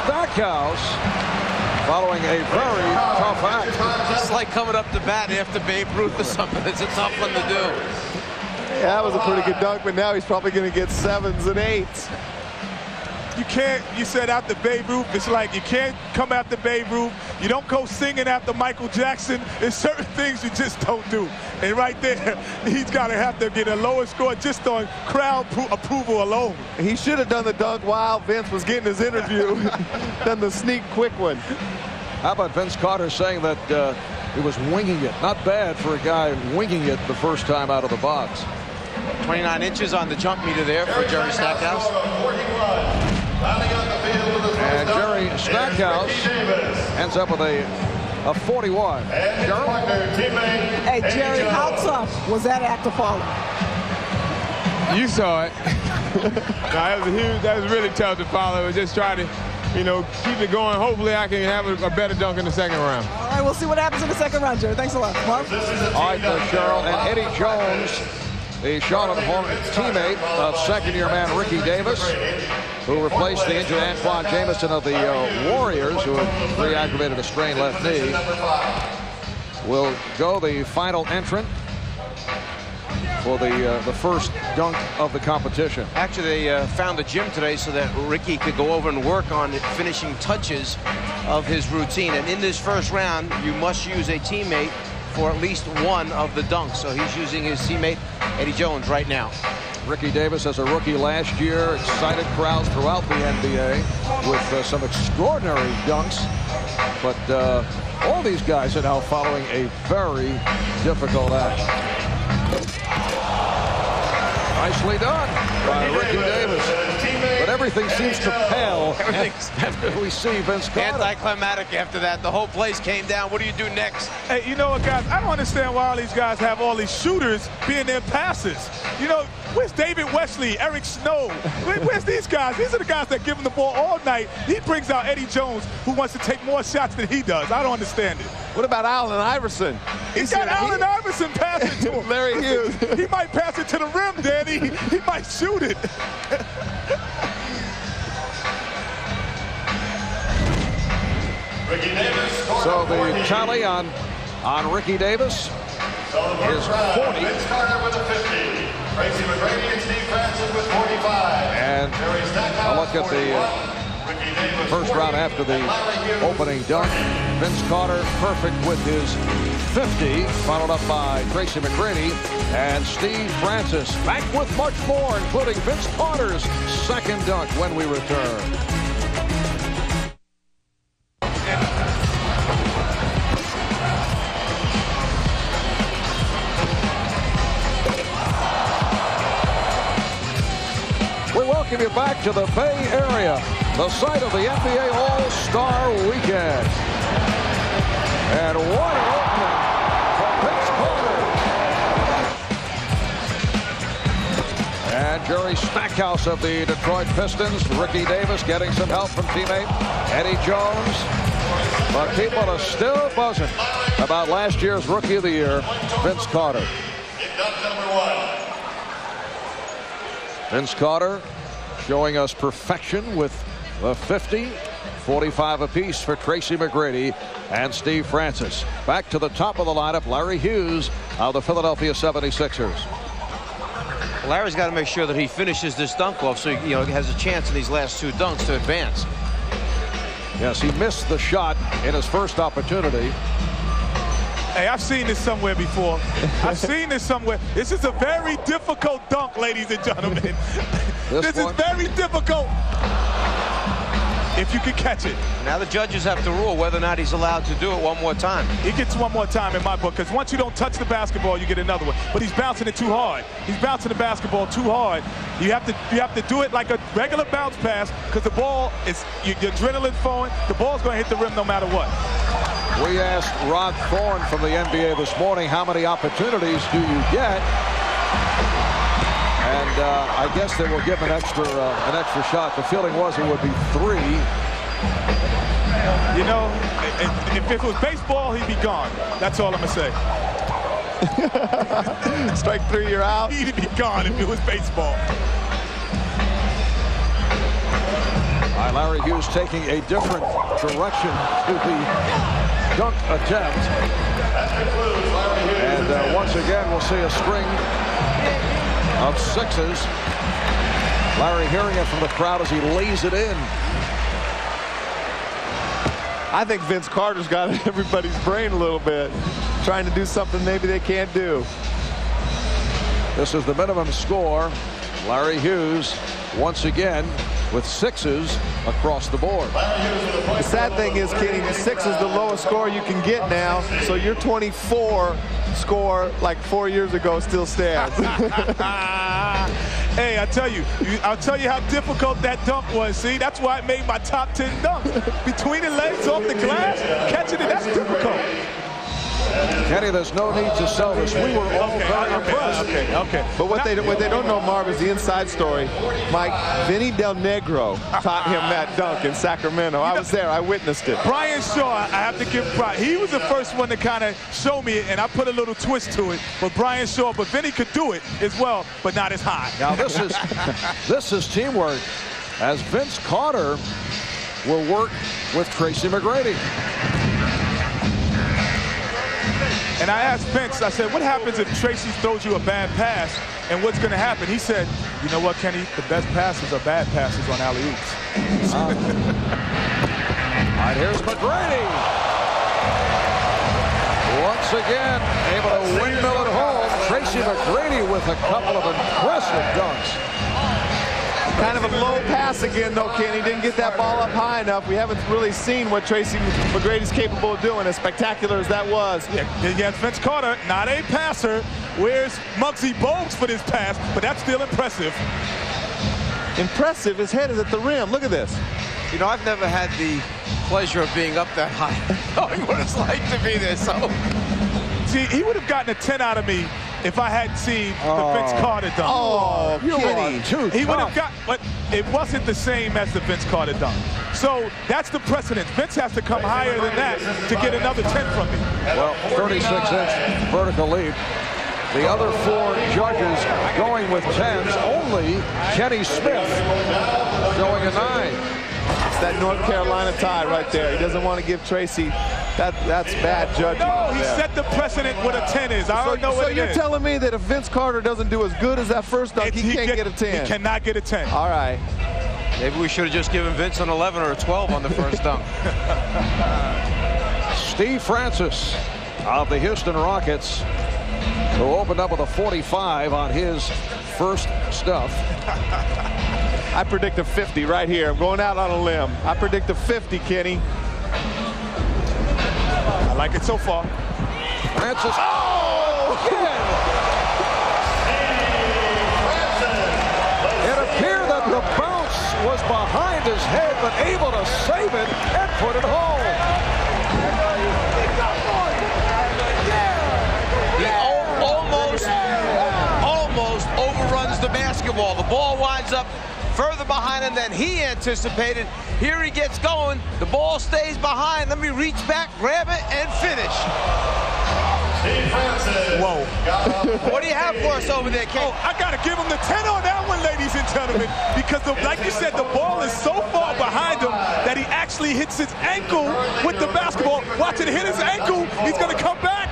Stackhouse following a very tough act. It's like coming up to bat after Babe Ruth or something. It's a tough one to do. Yeah, that was a pretty good dunk, but now he's probably going to get 7s and 8s. You can't, you said after Babe Ruth, it's like you can't come after Babe Ruth. You don't go singing after Michael Jackson. There's certain things you just don't do. And right there, he's got to have to get a lower score just on crowd approval alone. He should have done the dunk while Vince was getting his interview, done the sneak quick one. How about Vince Carter saying that he was winging it? Not bad for a guy winging it the first time out of the box. 29 inches on the jump meter there for Jerry Stackhouse. And Jerry Stackhouse ends up with a 41. Hey, Jerry, how tough was that after falling? You saw it. That was really tough to follow. It was just trying to, you know, keep it going. Hopefully I can have a better dunk in the second round. All right, we'll see what happens in the second round, Jerry. Thanks a lot. Mark? All right, Cheryl. And Eddie Jones, the Charlotte Hornets teammate of second-year man Ricky Davis, who replaced the injured Antoine Jameson of the Warriors, who had re-aggravated a strained left knee, will go the final entrant for the first dunk of the competition. Actually, they found the gym today so that Ricky could go over and work on finishing touches of his routine. And in this first round, you must use a teammate for at least one of the dunks. So he's using his teammate, Eddie Jones, right now. Ricky Davis, as a rookie last year, excited crowds throughout the NBA with some extraordinary dunks. But all these guys are now following a very difficult act. Nicely done by Ricky Davis. But everything seems to pale after we see Vince Carter. Anticlimactic after that. The whole place came down. What do you do next? Hey, you know what, guys? I don't understand why all these guys have all these shooters being their passers. You know, where's David Wesley, Eric Snow? Where's these guys? These are the guys that give him the ball all night. He brings out Eddie Jones, who wants to take more shots than he does. I don't understand it. What about Allen Iverson? He's got Allen Iverson passing to him. Larry Hughes. He might pass it to the rim, Danny. He might shoot it. So the tally on Ricky Davis is 40. Vince Carter with a 50. Tracy McGrady and Steve Francis with 45. And a look at the first round after the opening dunk. Vince Carter perfect with his 50, followed up by Tracy McGrady and Steve Francis. Back with much more, including Vince Carter's second dunk when we return. We welcome you back to the Bay Area, the site of the NBA All-Star Weekend. And what an opening for Vince Carter. And Jerry Stackhouse of the Detroit Pistons. Ricky Davis getting some help from teammate Eddie Jones. But people are still buzzing about last year's Rookie of the Year, Vince Carter. Vince Carter showing us perfection with the 50, 45 apiece for Tracy McGrady and Steve Francis. Back to the top of the lineup, Larry Hughes of the Philadelphia 76ers. Larry's got to make sure that he finishes this dunk off so he has a chance in these last two dunks to advance. Yes, he missed the shot in his first opportunity. Hey, I've seen this somewhere before. I've seen this somewhere. This is a very difficult dunk, ladies and gentlemen. This is very difficult if you can catch it. Now the judges have to rule whether or not he's allowed to do it one more time. He gets one more time in my book, because once you don't touch the basketball, you get another one. But he's bouncing it too hard. He's bouncing the basketball too hard. You have to do it like a regular bounce pass, because the ball is your adrenaline flowing. The ball's going to hit the rim no matter what. We asked Rod Thorne from the NBA this morning, how many opportunities do you get? And I guess they will give an extra shot. The feeling was it would be 3. You know, if it was baseball, he'd be gone. That's all I'm going to say. Strike 3, you're out. He'd be gone if it was baseball. I right, Larry Hughes taking a different direction to the dunk attempt. And once again, we'll see a string of sixes. Larry hearing it from the crowd as he lays it in. I think Vince Carter's got in everybody's brain a little bit, trying to do something maybe they can't do. This is the minimum score. Larry Hughes once again with sixes across the board. The sad thing is, Kenny, the 6 is the lowest score you can get now, so your 24 score like 4 years ago still stands. Hey, I'll tell you how difficult that dunk was. See, that's why I made my top 10 dunks. Between the legs, off the glass, catching it, that's difficult. Kenny, there's no need to sell this. We were all very impressed. Okay. But what they don't know, Marv, is the inside story. Mike, Vinny Del Negro taught him that dunk in Sacramento. I was there. I witnessed it. Brian Shaw, I have to give pride. He was the first one to kind of show me it, and I put a little twist to it. But Brian Shaw, but Vinny could do it as well, but not as high. Now this is teamwork, as Vince Carter will work with Tracy McGrady. And I asked Vince, I said, what happens if Tracy throws you a bad pass, and what's going to happen? He said, you know what, Kenny? The best passes are bad passes on alley-oops. All right, here's McGrady. Once again, able to windmill it home. Tracy McGrady with a couple of impressive dunks. Kind of a low pass again, though, Kenny. Didn't get that ball up high enough. We haven't really seen what Tracy McGrady's capable of doing, as spectacular as that was. Yeah, Vince Carter, not a passer. Where's Muggsy Bogues for this pass? But that's still impressive. Impressive. His head is at the rim. Look at this. You know, I've never had the pleasure of being up that high, knowing what it's like to be there. So, see, he would have gotten a 10 out of me if I hadn't seen the Vince Carter dunk. Oh, Kenny. He would have got, but it wasn't the same as the Vince Carter dunk. So that's the precedent. Vince has to come higher than that to get another 10 from me. Well, 36-inch vertical leap. The other 4 judges going with 10s. Only Kenny Smith showing a 9. It's that North Carolina tie right there. He doesn't want to give Tracy. That's bad judging. No, he set the precedent what a 10 is. I don't know what it is. So you're telling me that if Vince Carter doesn't do as good as that first dunk, he can't get a 10? He cannot get a 10. All right. maybe we should have just given Vince an 11 or a 12 on the first dunk. Steve Francis of the Houston Rockets, who opened up with a 45 on his first stuff. I predict a 50 right here. I'm going out on a limb. I predict a 50, Kenny. I like it so far. Francis. Oh, again. It appeared that the bounce was behind his head, but able to save it and put it home. He almost overruns the basketball. The ball winds up further behind him than he anticipated. Here he gets going. The ball stays behind. Let me reach back, grab it, and finish. Whoa. What do you have for us over there, Ken? Oh, I got to give him the 10 on that one, ladies and gentlemen, because, like you said, the ball is so far behind him that he actually hits his ankle with the basketball. Watch it hit his ankle. He's going to come back.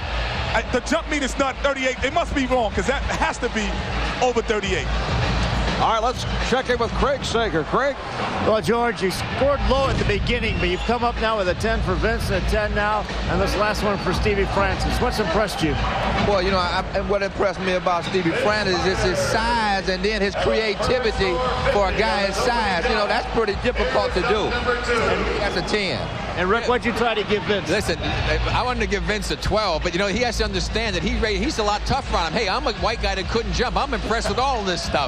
The jump meter's not 38. It must be wrong, because that has to be over 38. All right, let's check in with Craig Sager. Craig? Well, George, you scored low at the beginning, but you've come up now with a 10 for Vince and a 10 now, and this last one for Stevie Francis. What's impressed you? Well, you know, what impressed me about Stevie Francis is his size and then his creativity for a guy his size. You know, that's pretty difficult to do. And that's a 10. And Rick, what'd you try to give Vince? Listen, I wanted to give Vince a 12, but, you know, he has to understand that he's a lot tougher on him. Hey, I'm a white guy that couldn't jump. I'm impressed with all of this stuff.